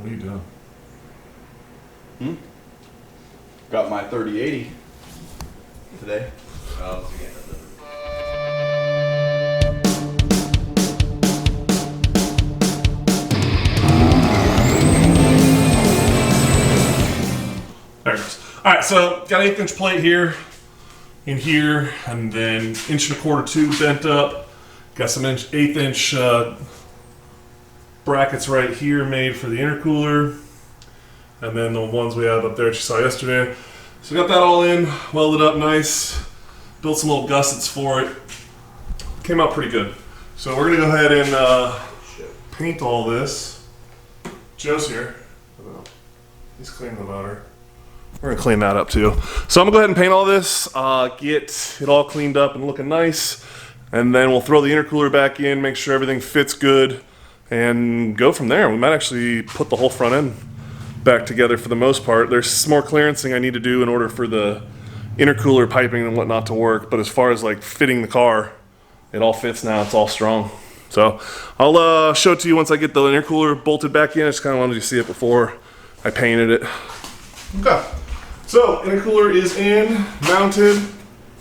What are you doing? Got my 3080 today. There it goes. Alright, so got an 1/8" plate here, in here, and then 1¼ tube bent up. Got some 1/8" brackets right here made for the intercooler. And then the ones we had up there that you saw yesterday. So got that all in, welded up nice, built some little gussets for it. Came out pretty good. So we're gonna go ahead and paint all this. Joe's here. He's cleaning the motor. We're gonna clean that up too. So I'm gonna go ahead and paint all this, get it all cleaned up and looking nice, and then we'll throw the intercooler back in, make sure everything fits good, and go from there. We might actually put the whole front end back together for the most part. There's some more clearancing I need to do in order for the intercooler piping and whatnot to work, but as far as like fitting the car, it all fits now, it's all strong. So I'll show it to you once I get the intercooler bolted back in. I just kind of wanted you to see it before I painted it. Okay, so intercooler is in, mounted,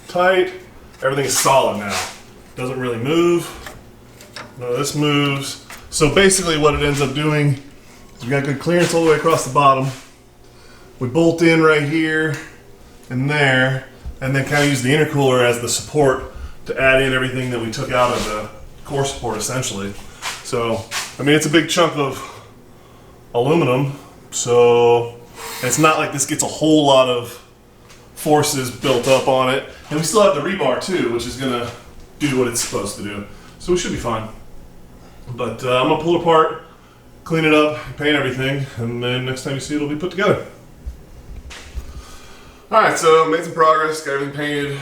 tight, everything is solid now. Doesn't really move, none of this moves. So basically what it ends up doing, we got good clearance all the way across the bottom. We bolt in right here and there, and then kind of use the intercooler as the support to add in everything that we took out of the core support essentially. So, I mean, it's a big chunk of aluminum, so it's not like this gets a whole lot of forces built up on it. And we still have the rebar too, which is gonna do what it's supposed to do. So we should be fine. But I'm gonna pull it apart, clean it up, paint everything, and then next time you see it, it'll be put together. Alright, so made some progress, got everything painted,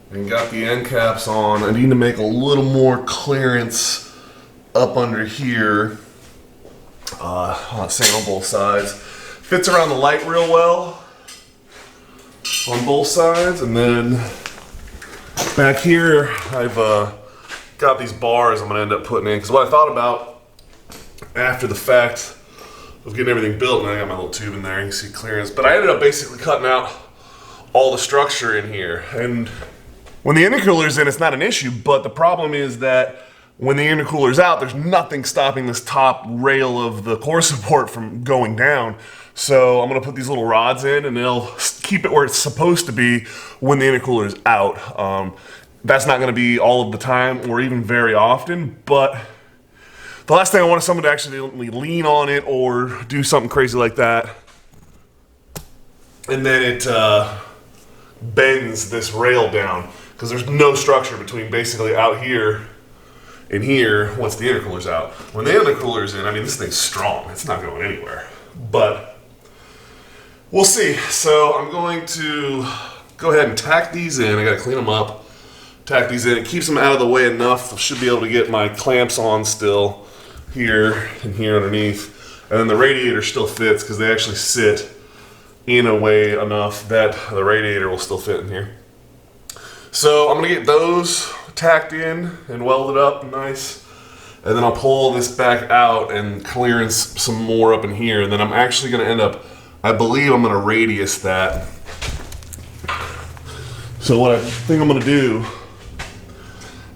and got the end caps on. I need to make a little more clearance up under here, same on both sides. Fits around the light real well on both sides, and then back here I've got these bars I'm gonna end up putting in, because what I thought about after the fact of getting everything built, and I got my little tube in there, you can see clearance, but I ended up basically cutting out all the structure in here. And when the intercooler's in, it's not an issue, but the problem is that when the intercooler's out, there's nothing stopping this top rail of the core support from going down. So I'm gonna put these little rods in, and they'll keep it where it's supposed to be when the intercooler's out. That's not gonna be all of the time or even very often, but the last thing I want is someone to actually lean on it or do something crazy like that, and then it bends this rail down, because there's no structure between basically out here and here once the intercooler's out. When the intercooler's in, I mean, this thing's strong. It's not going anywhere, but we'll see. So I'm going to go ahead and tack these in. I gotta clean them up, tack these in. It keeps them out of the way enough. I should be able to get my clamps on still here and here underneath, and then the radiator still fits because they actually sit in a way enough that the radiator will still fit in here. So I'm gonna get those tacked in and welded up nice, and then I'll pull this back out and clearance some more up in here, and then I'm actually gonna end up, I believe I'm gonna radius that. So what I think I'm gonna do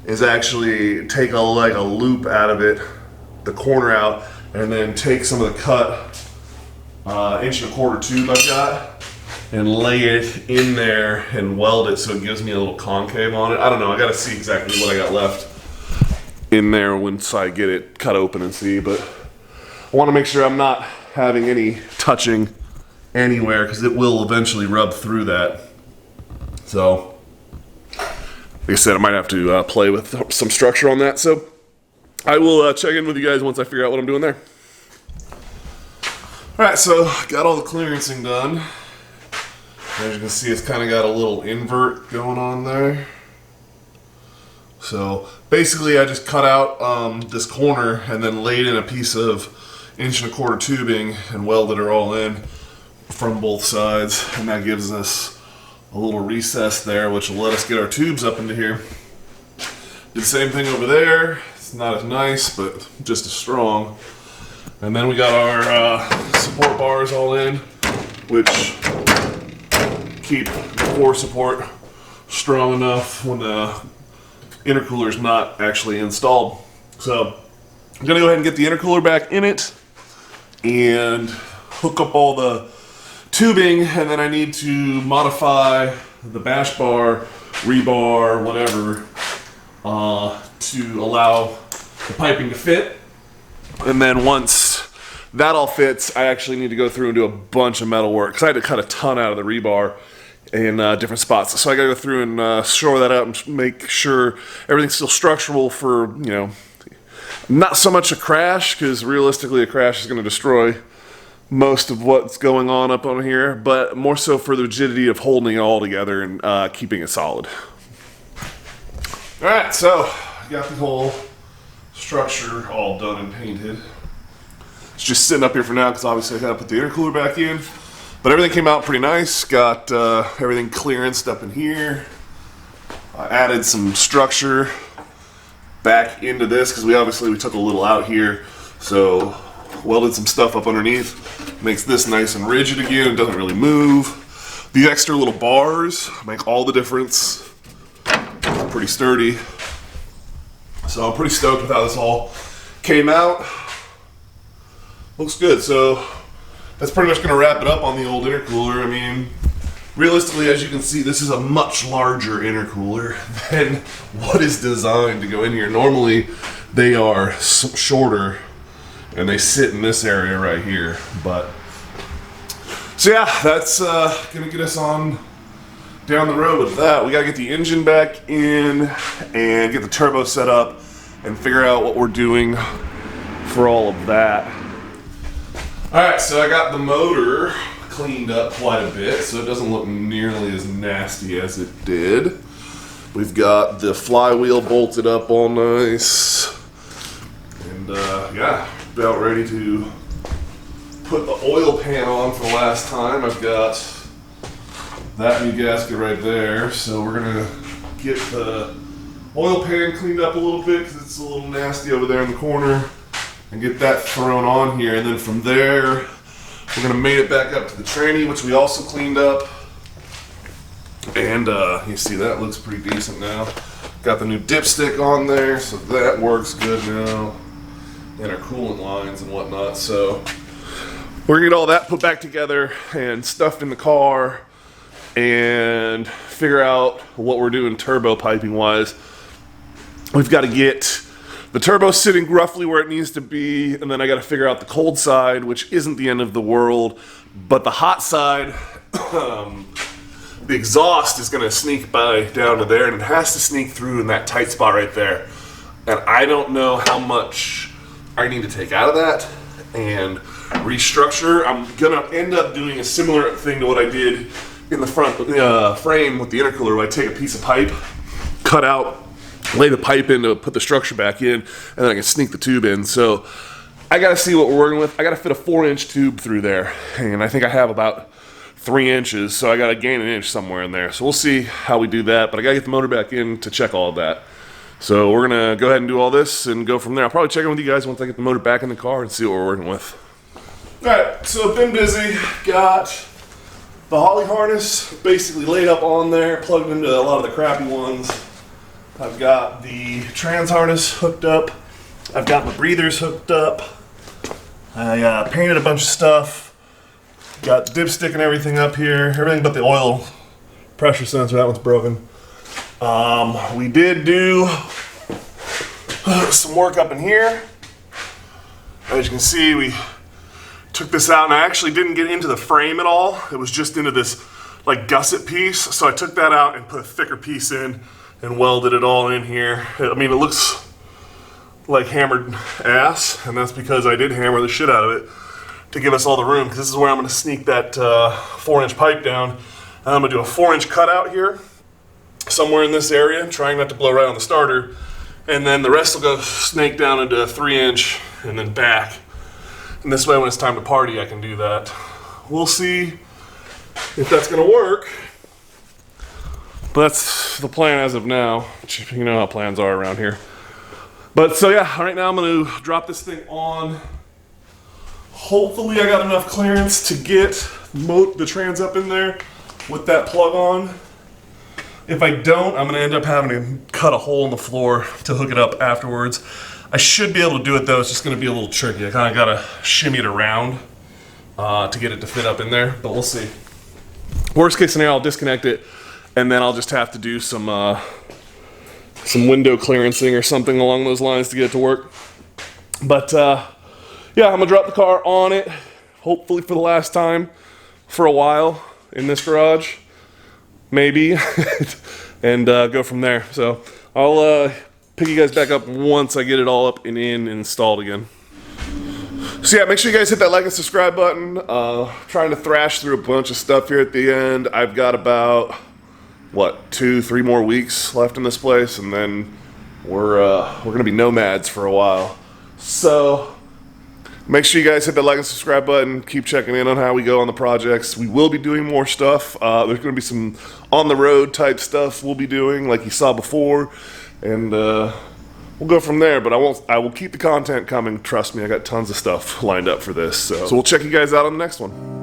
is actually take a loop out of it, the corner out, and then take some of the cut 1¼ tube I've got and lay it in there and weld it so it gives me a little concave on it. I don't know, I gotta see exactly what I got left in there once I get it cut open and see, but I wanna make sure I'm not having any touching anywhere, because it will eventually rub through that. So, like I said, I might have to play with some structure on that. So I will check in with you guys once I figure out what I'm doing there. All right, so got all the clearancing done. As you can see, it's kind of got a little invert going on there. So basically I just cut out this corner and then laid in a piece of 1¼ tubing and welded it all in from both sides, and that gives us a little recess there, which will let us get our tubes up into here. Did the same thing over there. It's not as nice, but just as strong. And then we got our support bars all in, which keep the core support strong enough when the intercooler is not actually installed. So I'm gonna go ahead and get the intercooler back in it and hook up all the tubing, and then I need to modify the bash bar, rebar, whatever, to allow the piping to fit. And then once that all fits, I actually need to go through and do a bunch of metal work because I had to cut a ton out of the rebar in different spots. So I gotta go through and shore that out and make sure everything's still structural for, you know, not so much a crash, because realistically a crash is gonna destroy most of what's going on up on here, but more so for the rigidity of holding it all together and keeping it solid. All right, so got the whole structure all done and painted. It's just sitting up here for now because obviously I gotta put the intercooler back in, but everything came out pretty nice. Got everything clearanced up in here. I added some structure back into this because we took a little out here, so welded some stuff up underneath. Makes this nice and rigid again. It doesn't really move. These extra little bars make all the difference. Pretty sturdy. So I'm pretty stoked with how this all came out. Looks good. So that's pretty much going to wrap it up on the old intercooler. I mean, realistically, as you can see, this is a much larger intercooler than what is designed to go in here. Normally, they are shorter and they sit in this area right here. But so yeah, that's gonna get us on down the road with that. We gotta get the engine back in and get the turbo set up and figure out what we're doing for all of that. All right, so I got the motor cleaned up quite a bit, so it doesn't look nearly as nasty as it did. We've got the flywheel bolted up all nice, and yeah, about ready to put the oil pan on for the last time. I've got that new gasket right there, so we're gonna get the oil pan cleaned up a little bit because it's a little nasty over there in the corner, and get that thrown on here. And then from there, we're gonna mate it back up to the tranny, which we also cleaned up. And you see that looks pretty decent now. Got the new dipstick on there, so that works good now. And our coolant lines and whatnot. So we're gonna get all that put back together and stuffed in the car and figure out what we're doing turbo piping wise. We've got to get the turbo sitting roughly where it needs to be, and then I got to figure out the cold side, which isn't the end of the world, but the hot side, the exhaust is going to sneak by down to there, and it has to sneak through in that tight spot right there. And I don't know how much I need to take out of that and restructure. I'm going to end up doing a similar thing to what I did in the front frame with the intercooler, where I take a piece of pipe, cut out, lay the pipe in to put the structure back in, and then I can sneak the tube in. So I gotta see what we're working with. I gotta fit a 4-inch tube through there, and I think I have about 3 inches, so I gotta gain an inch somewhere in there. So we'll see how we do that, but I gotta get the motor back in to check all of that. So we're gonna go ahead and do all this and go from there. I'll probably check in with you guys once I get the motor back in the car and see what we're working with. All right, so been busy. Got the Holly harness basically laid up on there, plugged into a lot of the crappy ones. I've got the trans harness hooked up. I've got my breathers hooked up. I painted a bunch of stuff. Got the dipstick and everything up here. Everything but the oil pressure sensor, that one's broken. We did do some work up in here. As you can see, we took this out, and I actually didn't get into the frame at all. It was just into this like gusset piece. So I took that out and put a thicker piece in and welded it all in here. I mean, it looks like hammered ass, and that's because I did hammer the shit out of it to give us all the room, because this is where I'm gonna sneak that 4-inch pipe down. And I'm gonna do a 4-inch cutout here, somewhere in this area, trying not to blow right on the starter. And then the rest will go snake down into a 3-inch and then back. And this way, when it's time to party, I can do that. We'll see if that's gonna work. But that's the plan as of now. You know how plans are around here. But so yeah, right now I'm gonna drop this thing on Hopefully I got enough clearance to get the trans up in there with that plug on. If I don't, I'm gonna end up having to cut a hole in the floor to hook it up afterwards. I should be able to do it though, it's just gonna be a little tricky. I kinda gotta shimmy it around to get it to fit up in there, but we'll see. Worst case scenario, I'll disconnect it and then I'll just have to do some window clearancing or something along those lines to get it to work. But yeah, I'm gonna drop the car on it, hopefully for the last time for a while in this garage, maybe, and go from there. So I'll pick you guys back up once I get it all up and installed again. So yeah, make sure you guys hit that like and subscribe button. Trying to thrash through a bunch of stuff here at the end. I've got about, what, 2-3 more weeks left in this place, and then we're gonna be nomads for a while. So make sure you guys hit that like and subscribe button. Keep checking in on how we go on the projects. We will be doing more stuff. There's gonna be some on the road type stuff we'll be doing, like you saw before, and we'll go from there. But I will keep the content coming. Trust me, I got tons of stuff lined up for this. So we'll check you guys out on the next one.